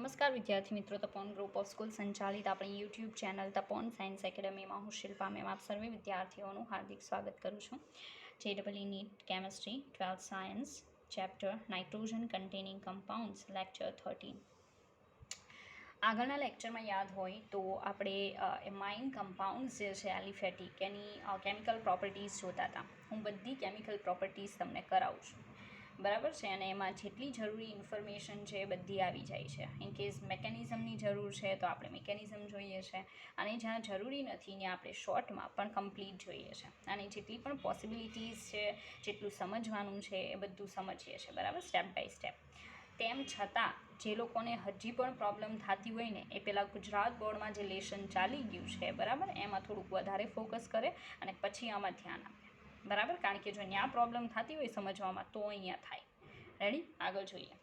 નમસ્કાર વિદ્યાર્થી મિત્રો, તપોન ગ્રુપ ઓફ સ્કૂલ સંચાલિત આપણી યુટ્યુબ ચેનલ તપોન સાયન્સ એકેડમીમાં હું શિલ્પા મેમ આપ સર્વે વિદ્યાર્થીઓનું હાર્દિક સ્વાગત કરું છું. JEE NEET chemistry 12th science chapter nitrogen containing compounds lecture 13. આગળના લેક્ચરમાં યાદ હોય તો આપણે એમાઇન કમ્પાઉન્ડ્સ જે છે એલિફેટિક એની કેમિકલ પ્રોપર્ટીઝ જોતા હતા. હું બધી કેમિકલ પ્રોપર્ટીઝ તમને કરાવું છું, બરાબર છે, અને એમાં જેટલી જરૂરી ઇન્ફોર્મેશન છે એ બધી આવી જાય છે. ઇન કેસ મેકેનિઝમની જરૂર છે તો આપણે મેકેનિઝમ જોઈએ છે, અને જ્યાં જરૂરી નથી ત્યાં આપણે શોર્ટમાં પણ કમ્પ્લીટ જોઈએ છે. અને જેટલી પણ પોસિબિલિટીઝ છે, જેટલું સમજવાનું છે એ બધું સમજીએ છીએ, બરાબર, સ્ટેપ બાય સ્ટેપ. તેમ છતાં જે લોકોને હજી પણ પ્રોબ્લેમ થતી હોય ને એ પહેલાં ગુજરાત બોર્ડમાં જે લેશન ચાલી ગયું છે, બરાબર, એમાં થોડુંક વધારે ફોકસ કરે અને પછી આમાં ધ્યાન આપે, બરાબર. કારણ કે જો ત્યાં પ્રોબ્લેમ થતી હોય સમજવામાં તો અહીંયા થાય. રેડી, આગળ જોઈએ.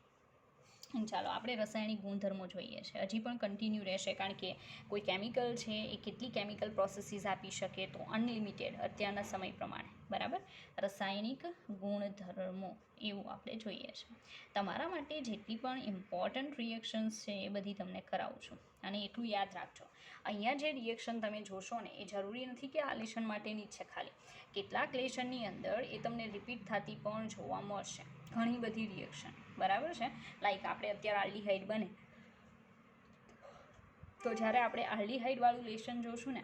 ચાલો આપણે રાસાયણિક ગુણધર્મો જોઈએ છે. હજી પણ કન્ટિન્યુ રહેશે, કારણ કે કોઈ કેમિકલ છે એ કેટલી કેમિકલ પ્રોસેસીસ આપી શકે તો અનલિમિટેડ અત્યારના સમય પ્રમાણે, બરાબર. રાસાયણિક ગુણધર્મો એવું આપણે જોઈએ છે. તમારા માટે જેટલી પણ ઇમ્પોર્ટન્ટ રિએક્શન્સ છે એ બધી તમને કરાવું છું. અને એટલું યાદ રાખજો, અહીંયા જે રિએક્શન તમે જોશો ને એ જરૂરી નથી કે આ લેશન માટેની જ છે ખાલી. કેટલાક લેશનની અંદર એ તમને રિપીટ થતી પણ જોવા મળશે, ઘણી બધી રિએક્શન, બરાબર છે. લાઈક આપણે અત્યારે આલ્ડીહાઇડ બને તો જ્યારે આપણે આલ્ડીહાઇડવાળું લેશન જોશું ને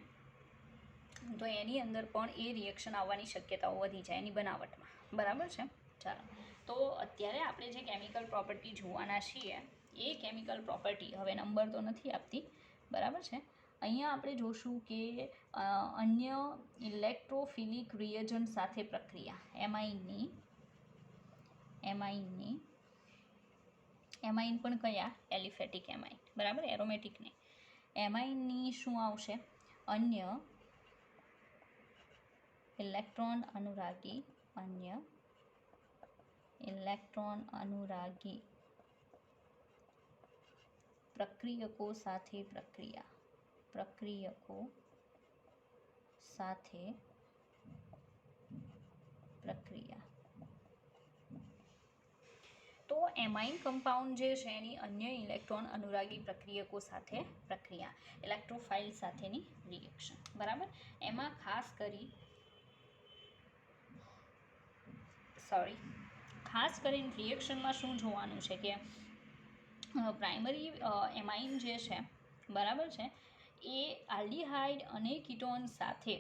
તો એની અંદર પણ એ રિએક્શન આવવાની શક્યતાઓ વધી જાય એની બનાવટમાં, બરાબર છે. ચાલો, તો અત્યારે આપણે જે કેમિકલ પ્રોપર્ટી જોવાના છીએ એ કેમિકલ પ્રોપર્ટી હવે નંબર તો નથી આપતી, બરાબર છે. અહીંયા આપણે જોશું કે અન્ય ઇલેક્ટ્રોફિલિક રિએજન્ટ સાથે પ્રક્રિયા એમાઇન પણ કયા? એલિફેટિક એમાઇન, બરાબર, એરોમેટિક નહીં. એમાઇનની શું આવશે? અન્ય ઇલેક્ટ્રોન અનુરાગી પ્રક્રિયકો સાથે પ્રક્રિયા. તો એમાઇન કમ્પાઉન્ડ જે છે એની અન્ય ઇલેક્ટ્રોન અનુરાગી પ્રક્રિયકો સાથે પ્રક્રિયા, ઇલેક્ટ્રોફાઇલ સાથેની રિએક્શન, બરાબર. એમાં ખાસ કરીને રિએક્શનમાં શું જોવાનું છે કે પ્રાઇમરી એમાઇન જે છે, બરાબર છે, એ આલ્ડીહાઇડ અને કીટોન સાથે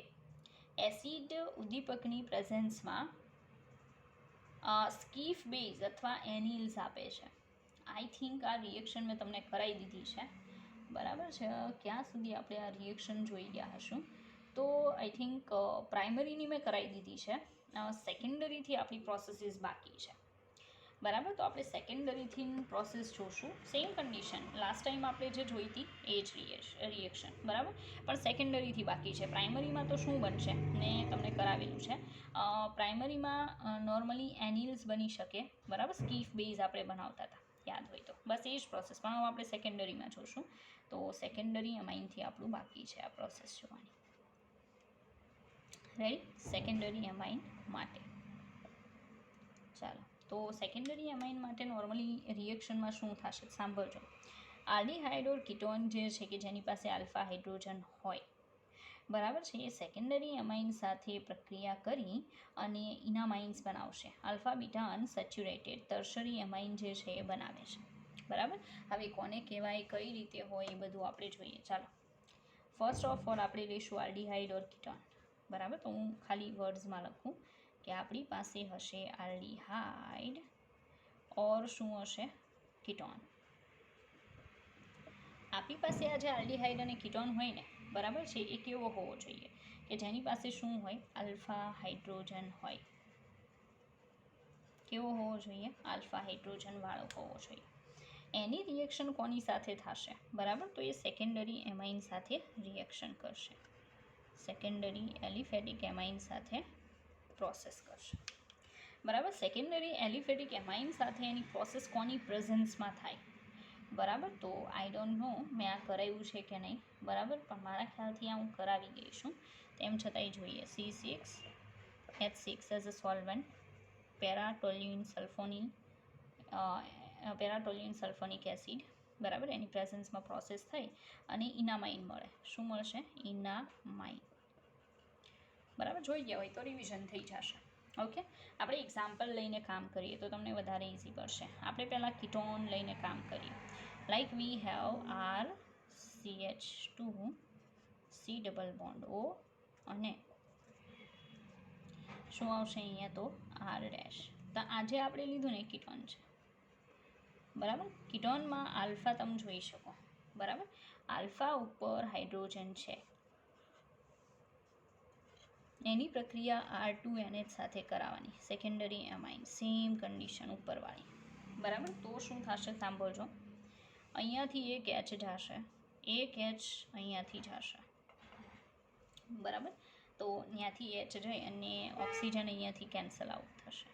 એસિડ ઉદ્દીપકની પ્રેઝન્સમાં સ્કીફ બેઝ અથવા એનિલ્સ આપે છે. આઈ થિંક આ રિએક્શન મેં તમને કરાવી દીધી છે, બરાબર છે. ક્યાં સુધી આપણે આ રિએક્શન જોઈ ગયા હશું? તો આઈ થિંક પ્રાઇમરીની મેં કરાવી દીધી છે, સેકન્ડરીથી આપણી પ્રોસેસીસ બાકી છે, બરાબર. તો આપણે સેકન્ડરીથી પ્રોસેસ જોશું. સેમ કન્ડિશન લાસ્ટ ટાઈમ આપણે જે જોઈ હતી એ જ રિએક્શન, બરાબર, પણ સેકન્ડરીથી બાકી છે. પ્રાઇમરીમાં તો શું બનશે મેં તમને કરાવેલું છે. પ્રાઇમરીમાં નોર્મલી એનિલ્સ બની શકે, બરાબર, સ્કીફ બેઝ આપણે બનાવતા હતા, યાદ હોય તો. બસ એ જ પ્રોસેસ, પણ હવે આપણે સેકન્ડરીમાં જોશું. તો સેકન્ડરી એમાઇનથી આપણું બાકી છે આ પ્રોસેસ જોવાની. રેડી, સેકન્ડરી એમાઇન માટે. ચાલો, તો સેકન્ડરી એમાઇન માટે નોર્મલી રિએક્શનમાં શું થશે સાંભળજો. આલ્ડીહાઇડ ઓર કીટોન જે છે કે જેની પાસે આલ્ફા હાઇડ્રોજન હોય, બરાબર છે, એ સેકન્ડરી એમાઇન સાથે પ્રક્રિયા કરી અને ઇનામાઇન્સ બનાવશે. Alpha beta unsaturated tertiary amine જે છે એ બનાવે છે, બરાબર. હવે કોને કહેવાય, કઈ રીતે હોય એ બધું આપણે જોઈએ. ચાલો, ફર્સ્ટ ઓફ ઓલ આપણે લઈશું આલ્ડીહાઇડ ઓર કીટોન, બરાબર. તો હું ખાલી વર્ડ્સમાં લખું કે આપણી પાસે હશે આલ્ડીહાઇડ ઓર શું હશે? કીટોન. આપણી પાસે આ જે આલ્ડીહાઇડ અને કીટોન હોય ને, બરાબર છે, એ કેવો હોવો જોઈએ કે જેની પાસે શું હોય? આલ્ફા હાઇડ્રોજન હોય. કેવો હોવો જોઈએ? આલ્ફા હાઇડ્રોજનવાળો હોવો જોઈએ. એની રિએક્શન કોની સાથે થશે? બરાબર, તો એ સેકન્ડરી એમાઇન સાથે રિએક્શન કરશે, સેકન્ડરી એલિફેટિક એમાઇન સાથે પ્રોસેસ કરશે, બરાબર. સેકન્ડરી એલિફેટિક એમાઇન સાથે એની પ્રોસેસ કોની પ્રેઝન્સમાં થાય? બરાબર, તો આઈ ડોન્ટ નો મેં આ કરાવ્યું છે કે નહીં, બરાબર, પણ મારા ખ્યાલથી આ હું કરાવી ગઈ છું. તેમ છતાંય જોઈએ. C6H6 as a solvent, paratoluene sulphonic acid, બરાબર, એની પ્રેઝન્સમાં પ્રોસેસ થઈ અને ઇનામાઇન મળે. શું મળશે? ઇનામાઇન. બરાબર, જોઈ ગયા હોય તો રિવિઝન થઈ જશે. ઓકે, આપણે એક્ઝામ્પલ લઈને કામ કરીએ તો તમને વધારે ઇઝી પડશે. આપણે પહેલાં કીટોન લઈને કામ કરીએ. Like we have RCH2 C double bond O અને શું આવશે અહીંયા? તો R ડેશ. તો આજે આપણે લીધું ને કીટોન છે. બરાબર, કીટોનમાં આલ્ફા તમે જોઈ શકો. બરાબર, આલ્ફા ઉપર હાઇડ્રોજન છે, એની પ્રક્રિયા R2NH સાથે કરાવવાની. સેકન્ડરી એમાઇન, સેમ કન્ડિશન ઉપરવાળી. બરાબર, તો શું થશે? સાંભળજો. અહીંયાથી એક H જશે, એક H અહીંયાથી જશે. બરાબર, તો ત્યાંથી H જઈ અને ઓક્સિજન અહીંયાથી કેન્સલ આઉટ થશે.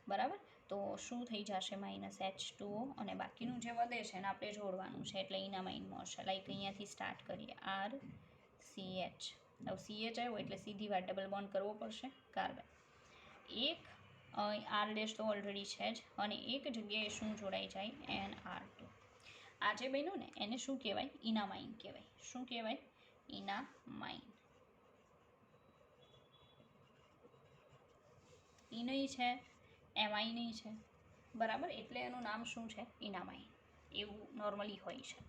બરાબર, તો શું થઈ જશે? -H2O અને બાકીનું જે વધે છે ને આપણે જોડવાનું છે એટલે ઇનામાઇન મળશે. લાઈક અહીંયાથી સ્ટાર્ટ કરીએ RCH. હવે CH આવ્યો એટલે સીધી વાર ડબલ બોન્ડ કરવો પડશે કાર્બન. એક R ડેશ તો ઓલરેડી છે જ અને એક જગ્યાએ શું જોડાઈ જાય? NR2. આ જે બન્યું ને એને શું કહેવાય? ઇનામાઇન કહેવાય. શું કહેવાય? ઇનામાઇન. ઇનય છે, એમાઇન છે. બરાબર, એટલે એનું નામ શું છે? ઇનામાઇન. એવું નોર્મલી હોય છે.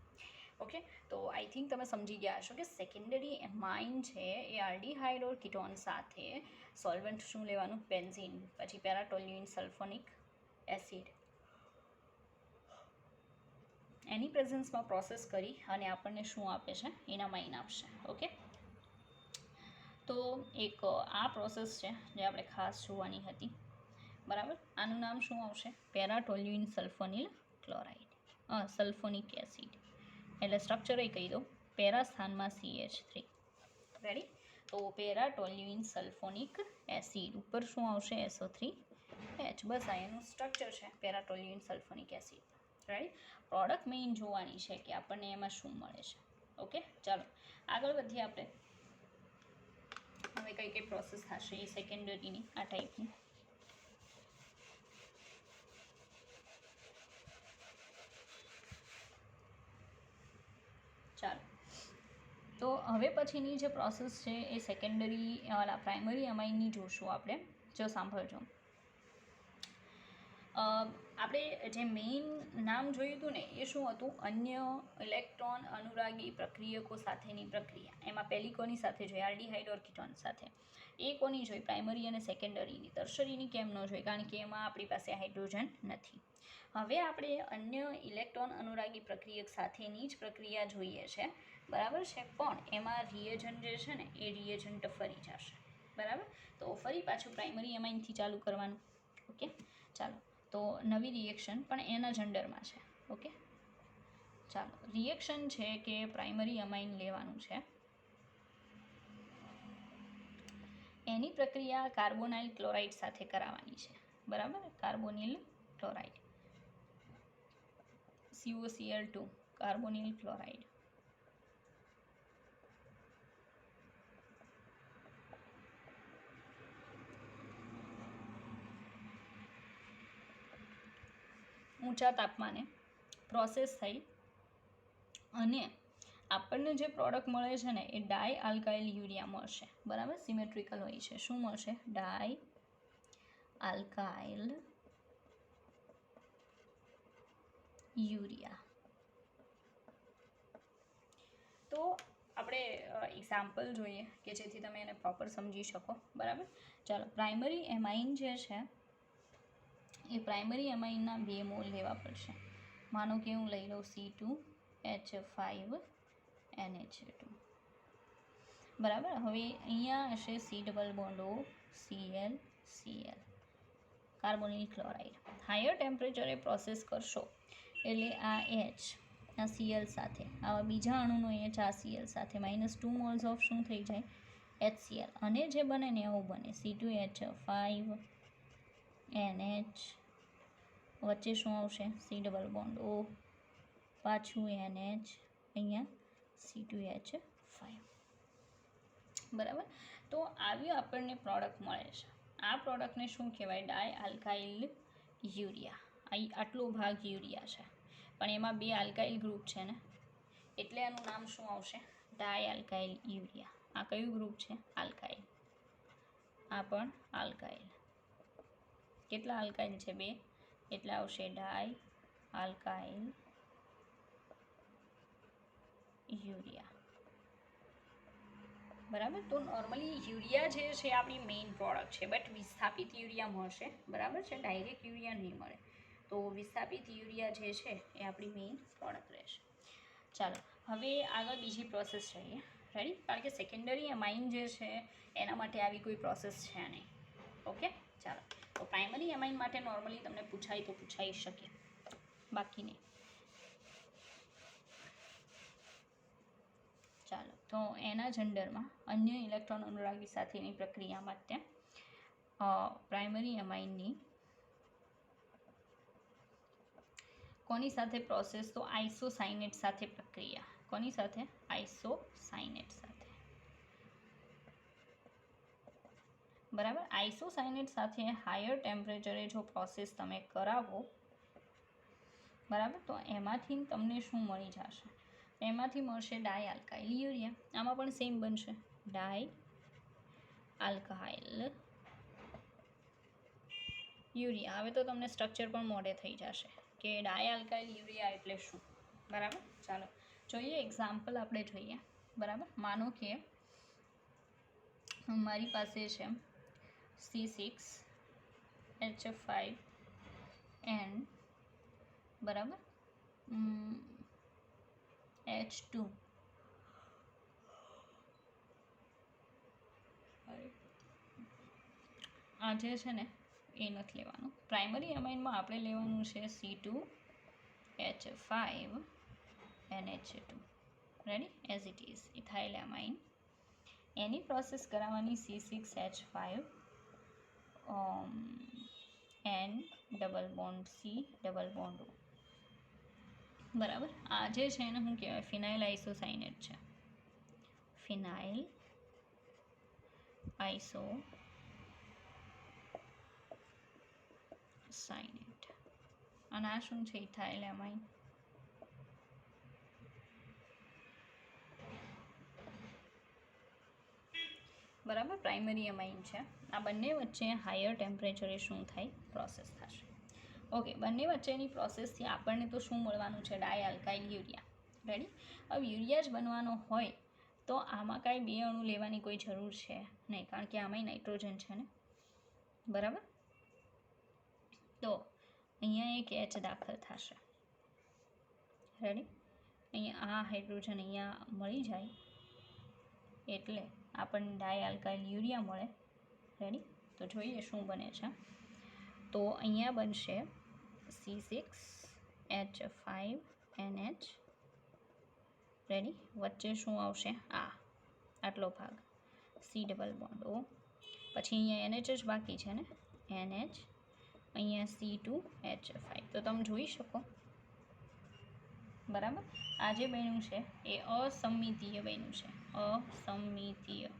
ઓકે, તો આઈ થિંક તમે સમજી ગયા હશો કે સેકન્ડરી એમાઇન છે એ આલ્ડીહાઇડ ઓર કીટોન સાથે સોલ્વન્ટ શું લેવાનું? બેન્ઝીન, પછી પેરાટોલ્યુઇન સલ્ફોનિક એસિડ, એની પ્રેઝન્સમાં પ્રોસેસ કરી અને આપણને શું આપે છે? ઇનામાઇન આપશે. ઓકે, તો એક આ પ્રોસેસ છે જે આપણે ખાસ જોવાની હતી. બરાબર, આનું નામ શું આવશે? પેરાટોલ્યુઇન સલ્ફોનિલ ક્લોરાઇડ, સલ્ફોનિક એસિડ. એટલે સ્ટ્રક્ચર કહી દો, પેરા સ્થાનમાં CH3. રેડી? તો પેરાટોલ્યુઇન સલ્ફોનિક એસિડ ઉપર શું આવશે? SO3H. બસ આ એનું સ્ટ્રક્ચર છે, paratoluene sulphonic acid. Right? Product main જોવાની છે કે આપણને એમાં શું મળે છે. ઓકે, ચાલો આગળ વધીએ આપણે. હવે કઈ કઈ પ્રોસેસ થશે એ સેકન્ડરીની આ ટાઈપની. ચાલો, તો હવે પછીની જે પ્રોસેસ છે એ સેકન્ડરી પ્રાઇમરી અમાઇનની જોશું આપણે. જો સાંભળજો, આપણે જે મેઇન નામ જોયું હતું ને એ શું હતું? અન્ય ઇલેક્ટ્રોન અનુરાગી પ્રક્રિયકો સાથેની પ્રક્રિયા. એમાં પહેલી કોની સાથે જોઈ? આલ્ડીહાઇડ ઓર કીટોન સાથે. એ કોની જોઈ? પ્રાઇમરી અને સેકન્ડરીની. ટર્શરીની કેમ ન જોઈ? કારણ કે એમાં આપણી પાસે હાઇડ્રોજન નથી. હવે આપણે અન્ય ઇલેક્ટ્રોન અનુરાગી પ્રક્રિયક સાથેની જ પ્રક્રિયા જોઈએ છે. બરાબર છે, પણ એમાં રિએજન્ટ જે છે ને એ રિએજન્ટ ફરી જશે. બરાબર, તો ફરી પાછું પ્રાઇમરી એમાઇનથી ચાલુ કરવાનું. ઓકે, ચાલો, તો નવી રિએક્શન પણ એના જ અંડરમાં છે. ઓકે, ચાલો, રિએક્શન છે કે પ્રાઇમરી અમાઇન લેવાનું છે. એની પ્રક્રિયા કાર્બોનાઇલ ક્લોરાઇડ સાથે કરાવવાની છે. બરાબર, carbonyl chloride, COCl2, carbonyl chloride. ઊંચા તાપમાને પ્રોસેસ થઈ અને આપણને જે પ્રોડક્ટ મળે છે ને એ ડાય આલ્કાઇલ યુરિયા મળશે. બરાબર, સિમેટ્રિકલ હોય છે. શું મળશે? ડાય આલ્કાઇલ યુરિયા. તો આપણે એક્ઝામ્પલ જોઈએ કે જેથી તમે એને પ્રોપર સમજી શકો. બરાબર, ચાલો, પ્રાઇમરી એમાઇન જે છે એ પ્રાઇમરી એમાઇનના 2 મોલ લેવા પડશે. માનો કે હું લઈ લઉં C2H5NH2. બરાબર, હવે અહીંયા હશે C double bond O Cl Cl, carbonyl chloride. Higher ટેમ્પરેચરે પ્રોસેસ કરશો એટલે આ H આ Cl સાથે, આવા બીજા અણુનો H આ Cl સાથે -2 મોલ્સ ઓફ શું થઈ જાય? HCl. અને જે બને ને આવું બને C2H5NH, વચ્ચે શું આવશે? C ડબલ બોન્ડ O, પાછું NH, અહીંયા C2H5. બરાબર, તો આવી આપણને પ્રોડક્ટ મળે છે. આ પ્રોડક્ટને શું કહેવાય? ડાય આલ્કાઇલ યુરિયા. આટલો ભાગ યુરિયા છે. પણ એમાં 2 આલ્કાઇલ ગ્રુપ છે ને, એટલે એનું નામ શું આવશે? ડાય આલ્કાઇલ યુરિયા. આ કયું ગ્રુપ છે? આલ્કાઇલ. આ પણ આલ્કાઇલ. કેટલા આલ્કાઇલ છે? 2, એટલે આવશે ડાય આલ્કાઇલ યુરિયા. બરાબર. તો નોર્મલી યુરિયા જે છે આપણી મેઇન પ્રોડક્ટ છે, બટ વિસ્થાપિત યુરિયા મળશે, બરાબર છે, ડાયરેક્ટ યુરિયા નહીં મળે. તો વિસ્થાપિત યુરિયા જે છે એ આપણી મેઇન પ્રોડક્ટ રહેશે. ચાલો હવે આગળ બીજી પ્રોસેસ જોઈએ. રેડી? કારણ કે સેકન્ડરી એમાઇન જે છે એના માટે આવી કોઈ પ્રોસેસ છે નહીં. ઓકે, ચાલો. તો પ્રાઇમરી એમાઇન માટે નોર્મલી તમને પૂછાય તો પૂછાઈ શકે, બાકી નહીં. ચાલો, તો એના જનરલમાં અન્ય ઇલેક્ટ્રોન અનુરાગી સાથેની પ્રક્રિયા માટે પ્રાઇમરી એમાઇનની કોની સાથે પ્રોસેસ? તો આઇસોસાયનેટ સાથે પ્રક્રિયા. કોની સાથે? આઇસોસાયનેટ સાથે. બરાબર. આઇસોસાયનેટ સાથે હાયર ટેમ્પરેચરે જો પ્રોસેસ તમે કરાવો, બરાબર, તો એમાંથી તમને શું મળી જશે? એમાંથી મળશે ડાય આલ્કાઇલ યુરિયા. આમાં પણ સેમ બનશે, ડાય આલ્કાઇલ યુરિયા. હવે તો તમને સ્ટ્રક્ચર પણ મોઢે થઈ જશે કે ડાય આલ્કાઇલ યુરિયા એટલે શું. બરાબર. ચાલો જોઈએ, એક્ઝામ્પલ આપણે જોઈએ. બરાબર. માનો કે મારી પાસે છે C6H5N, બરાબર, H2. આ જે છે ને એ નથી લેવાનું. પ્રાઇમરી એમાઇનમાં આપણે લેવાનું છે C2H5NH2. Ready? As it is ethyl amine. Any process કરાવવાની C6H5 N double bond C double bond O. બરાબર. આ જે છે એને શું કહેવાય? ફિનાઇલ આઇસોસાયનેટ છે. ફિનાઇલ આઇસોસાયનેટ. અને આ શું છે? Ethyl amine. બરાબર. પ્રાઇમરી એમાઇન છે. આ બંને વચ્ચે હાયર ટેમ્પરેચરે શું થાય? પ્રોસેસ થશે. ઓકે, બંને વચ્ચેની પ્રોસેસથી આપણને તો શું મળવાનું છે? ડાય આલ્કાઇલ યુરિયા. રેડી? હવે યુરિયા જ બનવાનો હોય તો આમાં કાંઈ 2 અણુ લેવાની કોઈ જરૂર છે નહીં, કારણ કે આમાંય નાઇટ્રોજન છે ને. બરાબર. તો અહીંયા એક H દાખલ થશે. રેડી? અહીંયા આ હાઇડ્રોજન અહીંયા મળી જાય એટલે આપણને ડાય આલ્કાઇલ યુરિયા મળે. રેડી? તો જોઈએ શું બને છે. તો અહીંયા બનશે C6H5NH. રેડી? વચ્ચે શું આવશે? આટલો ભાગ C ડબલ બોન્ડ O. પછી અહીંયા NH જ બાકી છે ને, NH. અહીંયા C2H5. તો તમે જોઈ શકો, બરાબર, આ જે બન્યું છે એ અસમિતીય બન્યું છે. અસમિતીય.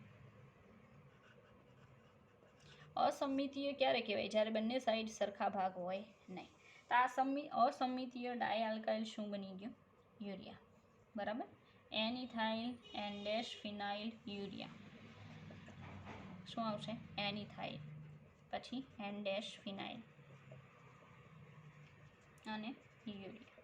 અસમિતીય ક્યારે કહેવાય? જ્યારે બંને સાઈડ સરખા ભાગ હોય નહીં. તો આ અસમિતીય ડાય આલ્કાઇલ શું બની ગયું? યુરિયા. બરાબર. N ઇથાઇલ N ડેશ ફિનાઇલ યુરિયા. શું આવશે? N ઇથાઇલ, પછી N ડેશ ફિનાઇલ અને યુરિયા.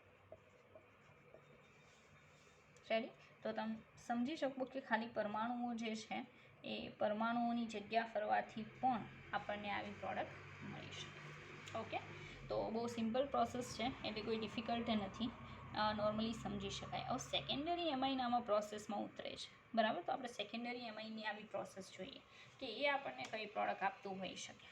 રેડી? તો તમે સમજી શકો કે ખાલી પરમાણુઓ જે છે એ પરમાણુઓની જગ્યા ફરવાથી પણ આપણને આવી પ્રોડક્ટ મળી શકે. ઓકે, તો બહુ સિમ્પલ પ્રોસેસ છે, એટલે કોઈ ડિફિકલ્ટ નથી, નોર્મલી સમજી શકાય. હવે સેકન્ડરી એમાઇન આમાં પ્રોસેસમાં ઉતરે છે. બરાબર. તો આપણે સેકન્ડરી એમાઇનની આવી પ્રોસેસ જોઈએ કે એ આપણને કઈ પ્રોડક્ટ આપતું હોઈ શકે.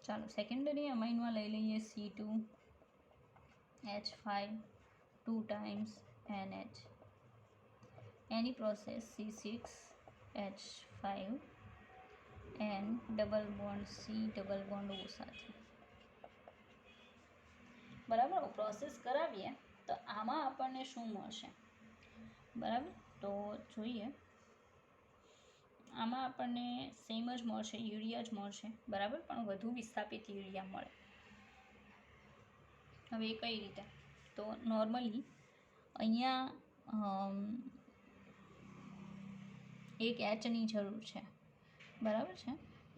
ચાલો, સેકન્ડરી એમાઇનમાં લઈ લઈએ C2H5 2 times NH. એની process C6H5 N double bond C double bond O સાથે. બરાબર. પ્રોસેસ કરાવીએ તો આમાં આપણને શું મળશે? બરાબર. તો જોઈએ, આમાં આપણને સેમ જ મળશે, યુરિયા જ મળશે, બરાબર, પણ વધુ વિસ્થાપિત યુરિયા મળે. હવે એ કઈ રીતે? તો નોર્મલી અહીંયા એક એચની જરૂર છે, બરાબર છે,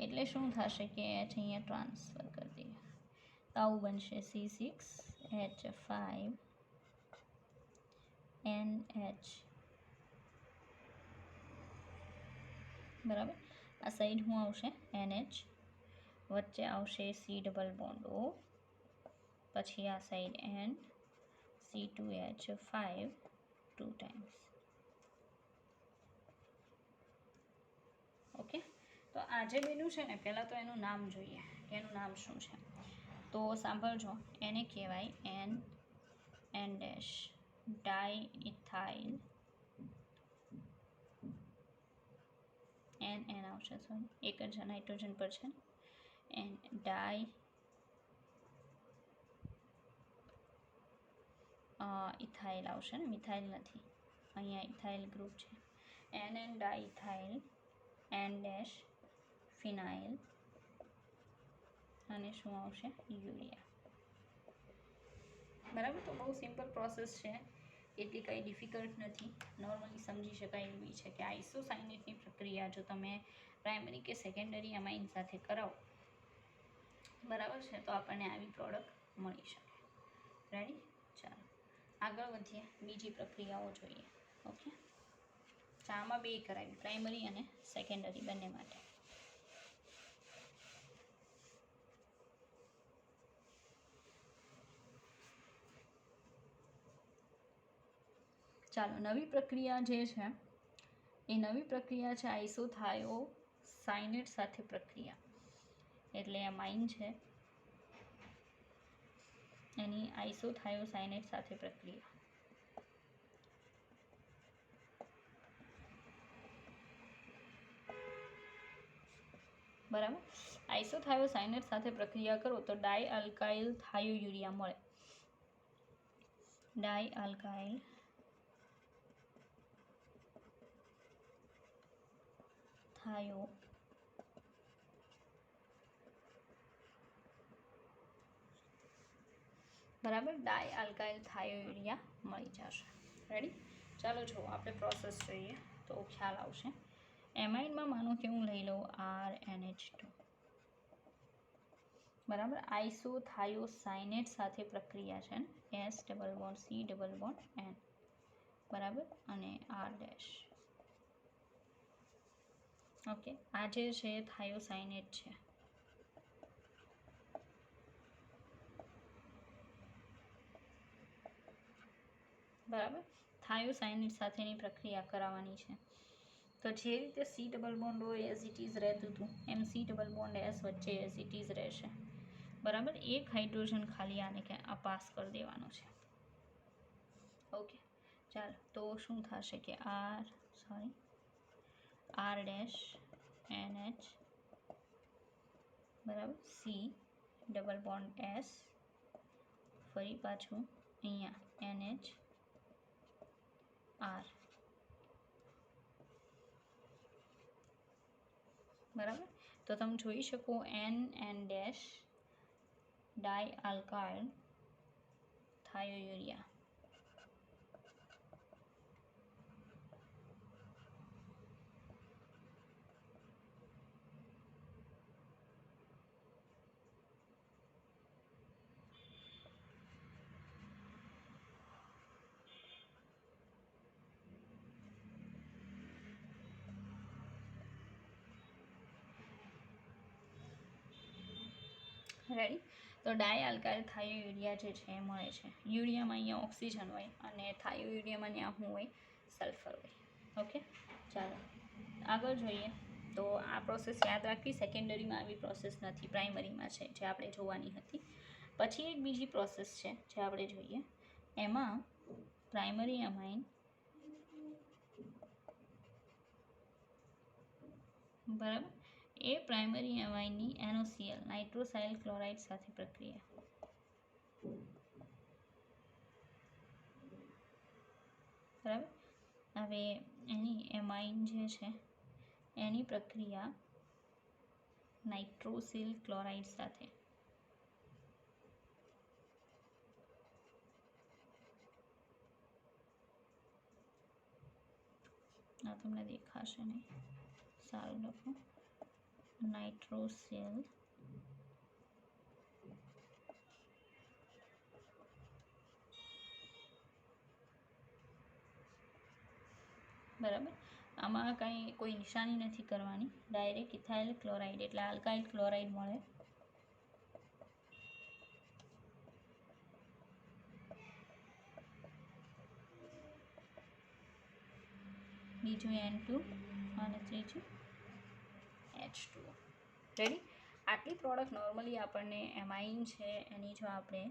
એટલે શું થશે કે એચ અહીંયા ટ્રાન્સફર કરી દઈએ તો આવું બનશે C6H5NH, બરાબર. આ સાઈડ શું આવશે? NH, વચ્ચે આવશે C ડબલ બોન્ડ O, પછી આ side N, C2H5 2 times. Okay, તો આ જે બન્યું છે ને, પહેલાં તો એનું નામ જોઈએ કે એનું નામ શું છે. તો સાંભળજો, એને કહેવાય N ડેશ ડાયઇથાઇલ, N આવશે, સોરી, એક જ નાઇટ્રોજન પર છે, N ઇથાઇલ આવશે ને, મિથાઇલ નથી, અહીંયા ઇથાઇલ ગ્રુપ છે. N ડાયઇથાઇલ, N ડેશ ફિનાઇલ, અને શું આવશે? યુરિયા. બરાબર, તો બહુ સિમ્પલ પ્રોસેસ છે, એટલી કંઈ ડિફિકલ્ટ નથી, નોર્મલી સમજી શકાય એવી છે કે આઇસોસાયનેટની પ્રક્રિયા જો તમે પ્રાઇમરી કે સેકન્ડરી અમાઇન સાથે કરાવો, બરાબર છે, તો આપણને આવી પ્રોડક્ટ મળી શકે. રેડી? ચાલો આગળ વધીએ, બીજી પ્રક્રિયાઓ જોઈએ. ઓકે, આમાં બે કરાવી, પ્રાઇમરી અને સેકન્ડરી બંને માટે. ચાલો, નવી પ્રક્રિયા જે છે એ નવી પ્રક્રિયા છે આઇસોથાયોસાયનેટ સાથે પ્રક્રિયા, એટલે અમાઇન છે એની આઇસોથાયોસાયનેટ સાથે પ્રક્રિયા. બરાબર, આઇસોથાયોસાયનેટ સાથે પ્રક્રિયા કરો તો ડાયઆલ્કાઇલ થાયોયુરિયા મળે. ડાયઆલ્કાઇલ થાયો બરાબર, ડાયઆલ્કાઇલ થાયોયુરિયા મળી જશે. રેડી? ચાલો જો આપણે પ્રોસેસ જોઈએ તો ખ્યાલ આવશે. એમાઇનમાં માનો કે હું લઈ લઉં RNH2, બરાબર, આઇસોથાયોસાયનેટ સાથે પ્રક્રિયા છે ને, S double bond C double bond N, બરાબર, અને R ડેશ. ઓકે, આ જે છે થાયોસાયનેટ છે, બરાબર, થાયોસાયનેટ સાથેની પ્રક્રિયા કરાવવાની છે. તો જે રીતે C double bond O as it is રહેતું હતું એમ C ડબલ બોન્ડ S વચ્ચે એઝ ઇટ ઇઝ રહેશે, બરાબર. એક હાઇડ્રોજન ખાલી આને કે આ પાસ કરી દેવાનો છે. ઓકે, ચાલો, તો શું થશે કે R ડેશ NH, બરાબર, C ડબલ બોન્ડ S, ફરી પાછું અહીંયા NH R, બરાબર. તો તમે જોઈ શકો N ડેશ ડાયઆલ્કાઇલ થાયોયુરિયા. રેડી? તો ડાયઆલ્કાઇલ થાયોયુરિયા જે છે એ મળે છે. યુરિયામાં અહીંયા ઓક્સિજન હોય અને થાયોયુરિયામાં ત્યાં શું હોય? સલ્ફર હોય. ઓકે, ચાલો આગળ જોઈએ. તો આ પ્રોસેસ યાદ રાખવી, સેકન્ડરીમાં આવી પ્રોસેસ નથી, પ્રાઇમરીમાં છે જે આપણે જોવાની હતી. પછી એક બીજી પ્રોસેસ છે જે આપણે જોઈએ, એમાં પ્રાઇમરી અમાઇન, બરાબર, એ પ્રાઇમરી અમાઇનની NaCl નાઇટ્રોસાઇલ ક્લોરાઇડ સાથે પ્રક્રિયા, બરાબર. હવે એની એમાઇન જે છે એની પ્રક્રિયા નાઇટ્રોસિલ ક્લોરાઇડ સાથે આ તમને દેખાશે નહીં, સારું લખો, નાઇટ્રોસિલ બરાબર. આમાં કંઈ કોઈ નિશાની નથી કરવાની, ડાયરેક્ટ ઇથાઇલ ક્લોરાઇડ એટલે આલ્કાઇલ ક્લોરાઇડ મળે. બીજું N2 અને ત્રીજું H2O. રેડી. આટલી પ્રોડક્ટ નોર્મલી આપણને એમાઇન છે એની જો આપણે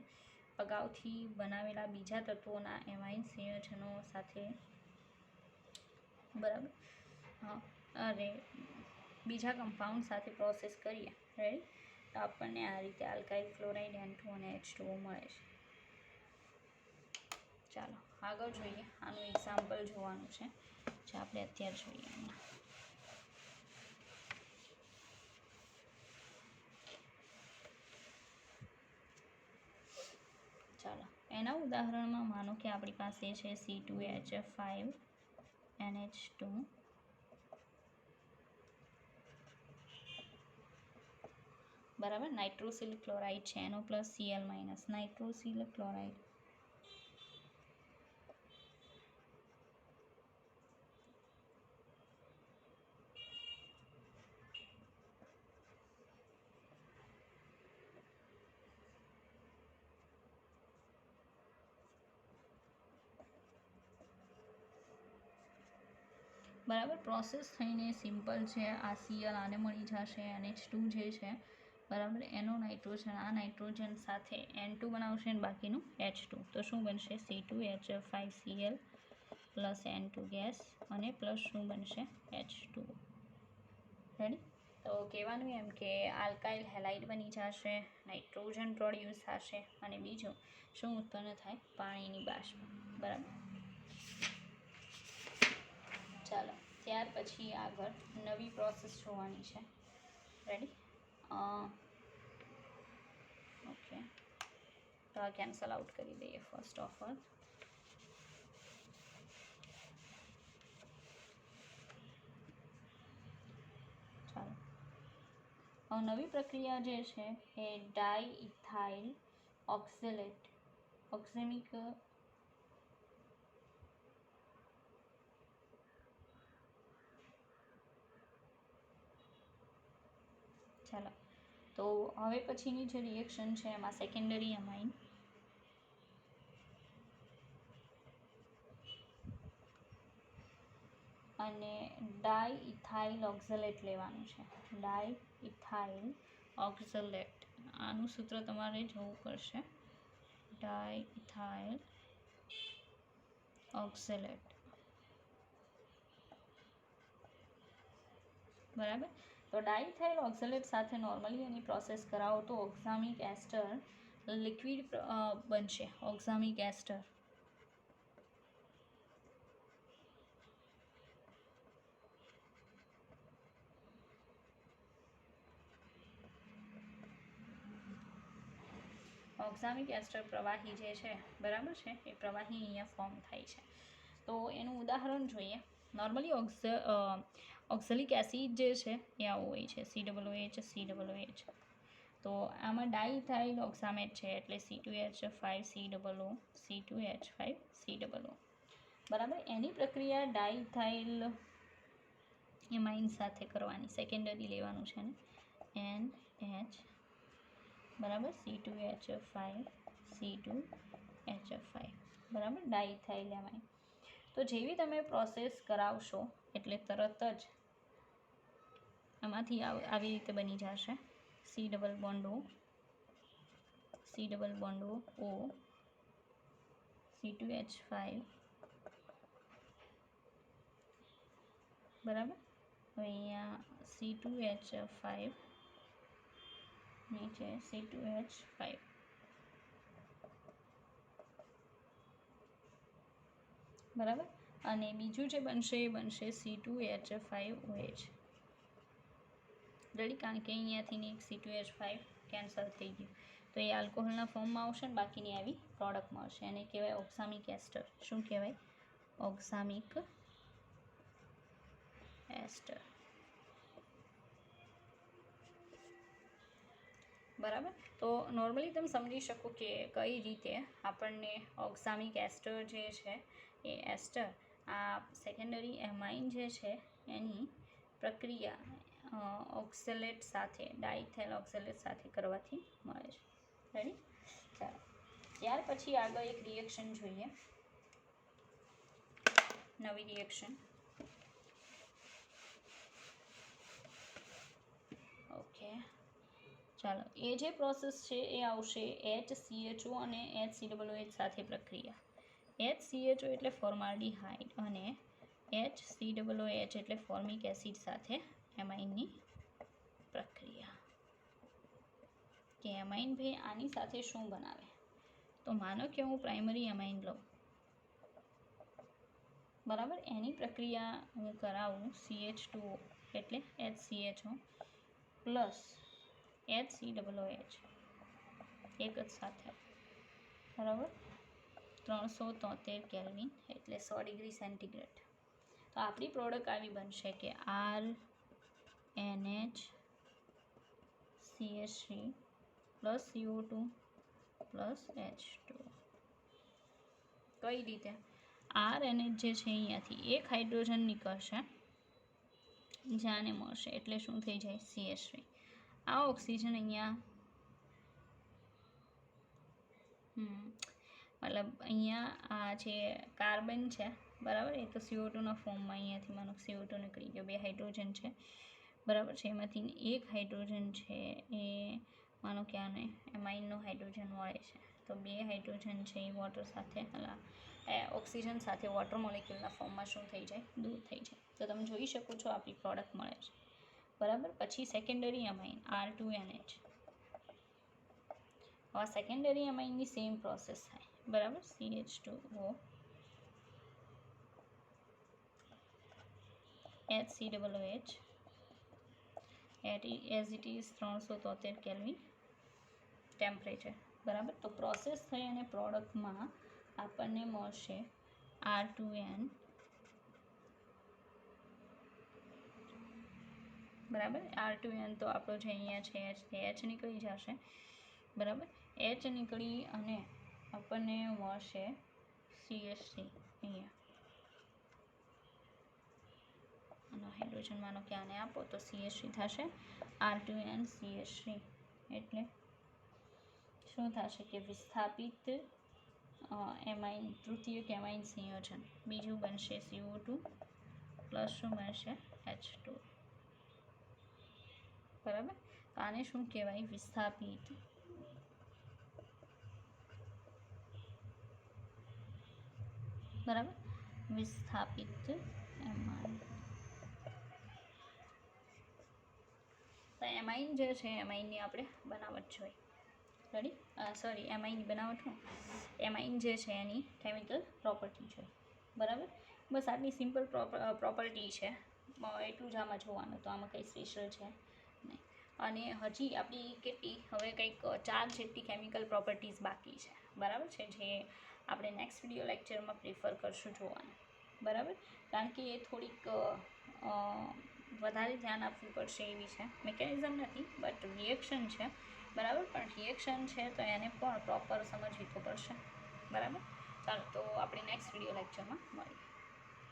અગાઉથી બનાવેલા બીજા તત્વોના એમાઇન સંયોજનો સાથે બરાબર અરે બીજા કમ્પાઉન્ડ સાથે પ્રોસેસ કરીએ, રાઈટ, તો આપણને આ રીતે આલ્કાઇલ ક્લોરાઇડ N2 અને H2O મળે છે. ચાલો આગળ જોઈએ. આનું એક્ઝામ્પલ જોવાનું છે જે આપણે અત્યારે જોઈએ. ચાલો એના ઉદાહરણમાં માનો કે આપણી પાસે છે C2H5NH2 બરાબર. નાઇટ્રોસિલ ક્લોરાઇડ છે એનો પ્લસ Cl માઇનસ નાઇટ્રોસિલ ક્લોરાઇડ બરાબર. પ્રોસેસ થઈને સિમ્પલ છે. આ Cl આને મળી જશે, NH2 જે છે બરાબર એનો નાઇટ્રોજન આ નાઇટ્રોજન સાથે N2 બનાવશે અને બાકીનું H2. તો શું બનશે? C2H5Cl પ્લસ N2 ગેસ અને પ્લસ શું બનશે? H2. રેડી. તો કહેવાનું એમ કે આલ્કાઇલ હેલાઇડ બની જશે, નાઇટ્રોજન પ્રોડ્યુસ થશે અને બીજું શું ઉત્પન્ન થાય? પાણીની બાષ્પ. બરાબર. ચાલો ત્યાર પછી આગળ નવી પ્રોસેસ જોવાની છે. રેડી. ઓકે, તો આ કેન્સલ આઉટ કરી દઈએ ફર્સ્ટ ઓફ ઓલ. ચાલો નવી પ્રક્રિયા જે છે એ ડાઇઇથાઇલ ઓક્ઝેમિક ચાલો તો હવે પછીની જે રિએક્શન છે એમાં સેકન્ડરી એમાઇન અને ડાઇઇથાઇલ ઓક્ઝેલેટ લેવાનું છે. ડાઇઇથાઇલ ઓક્ઝેલેટ, આનું સૂત્ર તમારે જોવું પડશે. ડાઇઇથાઇલ ઓક્ઝેલેટ બરાબર. તો ડાઇઇથાઇલ ઓક્ઝેલેટ સાથે નોર્મલી એની પ્રોસેસ કરાવો તો ઓક્ઝામિક એસ્ટર લિક્વિડ બનશે. ઓક્ઝામિક એસ્ટર ઓક્ઝામિક એસ્ટર પ્રવાહી જે છે બરાબર છે એ પ્રવાહી અહીંયા ફોર્મ થાય છે. તો એનું ઉદાહરણ જોઈએ. નોર્મલી ઓક્ઝેલિક એસિડ જે છે એ આવું હોય છે, COOH. તો આમાં ડાઇઇથાઇલ ઓક્ઝામેટ છે એટલે C2H5COO. બરાબર. એની પ્રક્રિયા ડાઇઇથાઇલ એમાઇન સાથે કરવાની, સેકન્ડરી લેવાનું છે ને NH બરાબર C2H5 બરાબર ડાઇઇથાઇલ એમાઇન. તો જેવી તમે પ્રોસેસ કરાવશો એટલે તરત જ આમાંથી આવી રીતે બની જશે C double bond O C2H5 બરાબર. તો અહીંયા C2H5 નીચે C2H5 બરાબર. અને બીજું જે બનશે એ બનશે C2H5OH. રેડી, કારણ કે અહીંયાથી એક C2H5 કેન્સલ થઈ ગયું, તો એ આલ્કોહોલના ફોર્મમાં આવશે ને બાકીની આવી પ્રોડક્ટ મળશે. એને કહેવાય ઓક્સામિક એસ્ટર. શું કહેવાય? ઓક્સામિક એસ્ટર. બરાબર. તો નોર્મલી તમે સમજી શકો કે કઈ રીતે આપણને ઓક્સામિક એસ્ટર જે છે એ એસ્ટર આ સેકન્ડરી એમાઇન જે છે એની પ્રક્રિયા ઓક્સેલેટ સાથે, ડાઇથેલ ઓક્સેલેટ સાથે કરવાથી મળે છે. રેડી? ચાલો, ત્યાર પછી આગળ એક રિએક્શન જોઈએ, નવી રિએક્શન. ઓકે, ચાલો, એ જે પ્રોસેસ છે એ આવશે HCHO અને HCOOH સાથે પ્રક્રિયા. HCHO એટલે ફોર્માલ્ડીહાઇડ અને HCOOH એટલે ફોર્મિક એસિડ સાથે એમાઇનની પ્રક્રિયા. કે એમાઇન ભાઈ આની સાથે શું બનાવે? તો માનો કે હું પ્રાઇમરી એમાઇન લઉં, બરાબર, એની પ્રક્રિયા હું કરાવું CH2O એટલે HCHO પ્લસ HCOOH એક જ સાથે, બરાબર, 373 કેલ્વિન એટલે 100 ડિગ્રી સેન્ટીગ્રેડ. તો આપણી પ્રોડક્ટ આવી બનશે કે RNHCH3 plus CO2 plus H2. કઈ રીતે? RNH જે છે અહીંયાથી એક હાઇડ્રોજન નીકળશે, જ્યાંને મળશે એટલે શું થઈ જાય? CH3. આ ઓક્સિજન અહીંયા મતલબ અહીંયા આ જે કાર્બન છે, બરાબર, એ તો CO2ના ફોર્મમાં અહીંયાથી માનો CO2 નીકળી ગયો, 2 હાઇડ્રોજન છે, બરાબર છે, એમાંથી એક હાઇડ્રોજન છે એ માનો કે આને એમાઇનનો હાઇડ્રોજન મળે છે, તો 2 હાઇડ્રોજન છે એ વોટર સાથે ઓક્સિજન સાથે વોટર મોલિક્યુલના ફોર્મમાં શું થઈ જાય? દૂર થઈ જાય. તો તમે જોઈ શકો છો આપણી પ્રોડક્ટ મળે છે, બરાબર. પછી સેકન્ડરી એમાઇન R2NH. હવે સેકન્ડરી એમાઇનની સેમ પ્રોસેસ થાય, બરાબર, CH2O HCOOH as it is 373 kelvin temperature, બરાબર. તો પ્રોસેસ થઈ અને પ્રોડક્ટમાં આપણને મળશે R2N, બરાબર. R2N તો આપણો જે અહીંયા છે H નીકળી જશે, બરાબર. H નીકળી અને આપણને મળશે CH3 અહીંયા. આનો હાઇડ્રોજન માનો કે આને આપો તો CH3 થશે, R2N CH3 એટલે શું થશે કે વિસ્થાપિત એમાઇન, તૃતીયક એમાઇન સંયોજન. બીજું બનશે CO2 પ્લસ શું બનશે? H2, બરાબર. તો આને શું કહેવાય? વિસ્થાપિત બરાબર, વિસ્થાપિત એમાઇન. તો એમાઇન જે છે એમાઇનની આપણે બનાવટ જોઈ. રેડી? સોરી, એમાઇનની બનાવટ હું એમાઇન જે છે એની કેમિકલ પ્રોપર્ટી જોઈ, બરાબર. બસ આટલી સિમ્પલ પ્રોપર્ટી છે, એટલું જ આમાં જોવાનું. તો આમાં કંઈ સ્પેશિયલ છે નહીં. અને હજી આપણી કેટલી હવે કંઈક 4 જેટલી કેમિકલ પ્રોપર્ટીઝ બાકી છે, બરાબર છે, જે આપણે નેક્સ્ટ વિડીયો લેક્ચરમાં પ્રિફર કરશું જોવાનું, બરાબર. કારણ કે એ થોડીક વધારે ધ્યાન આપવું પડશે એવી છે. મિકેનિઝમ નથી બટ રિએક્શન છે, બરાબર. પણ રિએક્શન છે તો એને પણ પ્રોપર સમજવી તો પડશે, બરાબર. ચાલો, તો આપણે નેક્સ્ટ વિડીયો લેક્ચરમાં મળીએ.